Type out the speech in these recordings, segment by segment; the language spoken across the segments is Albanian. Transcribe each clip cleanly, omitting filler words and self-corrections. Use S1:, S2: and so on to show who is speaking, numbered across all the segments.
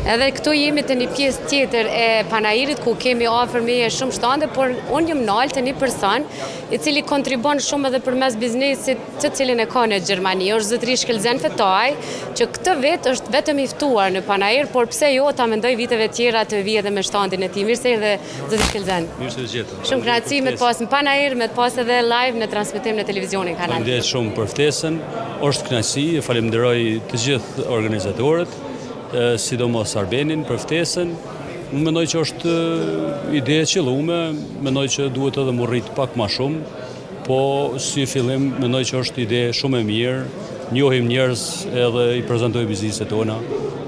S1: Edhe këtu jemi të një pjesë tjetër e panairit ku kemi afër meje shumë shtande, por unë jam nalë të një person i cili kontribon shumë edhe përmes biznesit të cilin e ka në Gjermani. Është zotëri Shkelzen Fetaj, që këtë vit është vetëm i ftuar në panair, por pse jo ta mendoj viteve tjera të vijë edhe me shtandin e tij. Mirë se erdhe zotëri Shkelzen.
S2: Mirë se gjetëm.
S1: Shumë kënaqësi me të pas në panair, me të pas edhe live në transmetim në televizionin kanal.
S2: Faleminderit shumë për ftesën. Është kënaqësi, falenderoj të gjithë organizatorët, sidomos Arbenin për ftesën. Unë mendoj që është ide e qellume, mendoj që duhet edhe mu rrit pak më shumë, po si fillim mendoj që është ide shumë e mirë, njohim njerëz edhe i prezantojmë bizneset tona.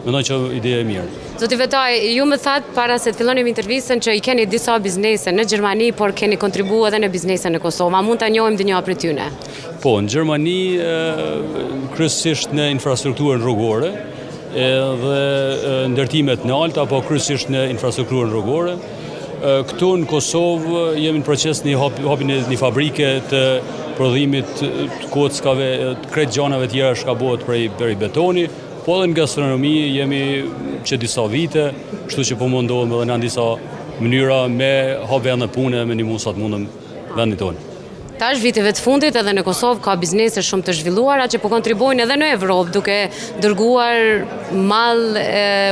S2: Mendoj që ide e mirë.
S1: Zoti Fetaj, ju më thatë para se të fillonim intervistën që i keni disa biznese në Gjermani, por keni kontribuar edhe në biznese në Kosovë. A mund ta njohim dhe një prej tyre?
S2: Po, në Gjermani kryesisht në infrastrukturën rrugore, edhe ndërtimet në alta, apo kryesisht në infrastrukturën rrugore. Këtu në Kosovë jemi në proces një hapjen e një fabrike të prodhimit të kockave, krejt gjanave tjera shkabohet prej betoni, po edhe në gastronomi jemi që disa vite, kështu që po mundohem edhe në disa mënyra me hap vende pune, me ndihmu sa të mundem vendin tonë.
S1: Tash viteve të fundit edhe në Kosovë ka biznese shumë të zhvilluara që po kontribuojnë edhe në Evropë duke dërguar mall,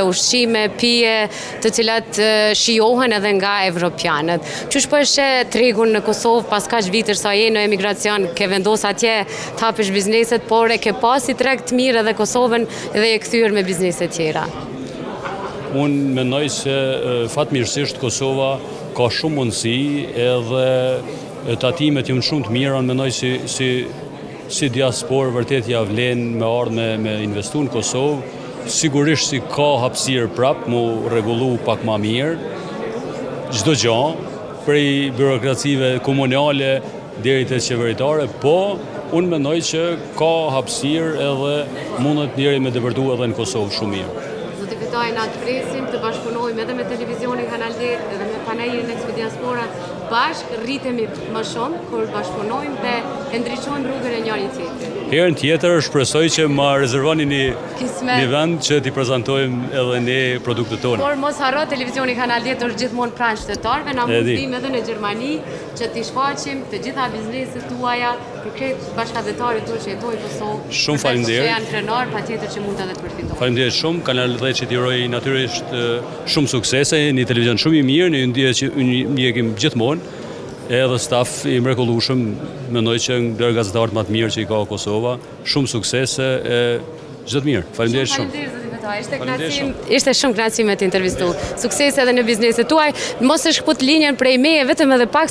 S1: ushqime, pije, të cilat shijohen edhe nga evropianët. Qysh po e sheh tregun në Kosovë pas kaq vitesh sa je në emigracion, ke vendos atje të hapësh bizneset, por e ke pasi treg të mirë edhe Kosovën dhe e kthyer me biznese tjera?
S2: Unë mendoj se fatmirësisht Kosova ka shumë mundësi edhe tatimet janë shumë të mira, mendoj si diasporë vërtet ja vlen me ardhmë me investu në Kosovë, sigurisht si ka hapësirë prap mu rregullu pak më mirë çdo gjë, prej birokracive komunale deri te qeveritare, po unë mendoj që ka hapësirë edhe mundet njëri me depërtu edhe në Kosovë shumë mirë.
S1: Zoti Fetaj, na të presim të bashkëpunojmë edhe me televizionin Kanal D, edhe me panelin Ekspediaspora, bashkë rritemi më shumë kur bashkëpunojmë dhe e ndriçojmë rrugën e njëri tjetrit.
S2: Herën tjetër shpresoj që ma rezervoni një vend që t'i prezantojmë edhe ne produktet tona.
S1: Por mos harro, televizioni Kanal D është gjithmonë pranë qytetarëve, na mundim edhe në Gjermani që t'i shfaqim të gjitha bizneset tuaja, përkret bashkëdhetarit tuaj që jetojnë në Kosovë. Shumë
S2: faleminderit.
S1: Që janë krenar, patjetër që mund edhe të përfitojnë.
S2: Faleminderit shumë, Kanal D që t'i uroj natyrisht shumë suksese, një televizion shumë i mirë, një ndje që ndjekim gjithmonë. Edhe staf i mrekullueshëm, mendoj që nga gazetarët më të mirë që i ka Kosova, shumë suksese e çdo të mirë. Faleminderit shumë.
S1: Ishte shumë kënaqësi me të intervistuar. Suksese edhe në bizneset tuaj. Mos e shkput linjën prej meje vetëm edhe pak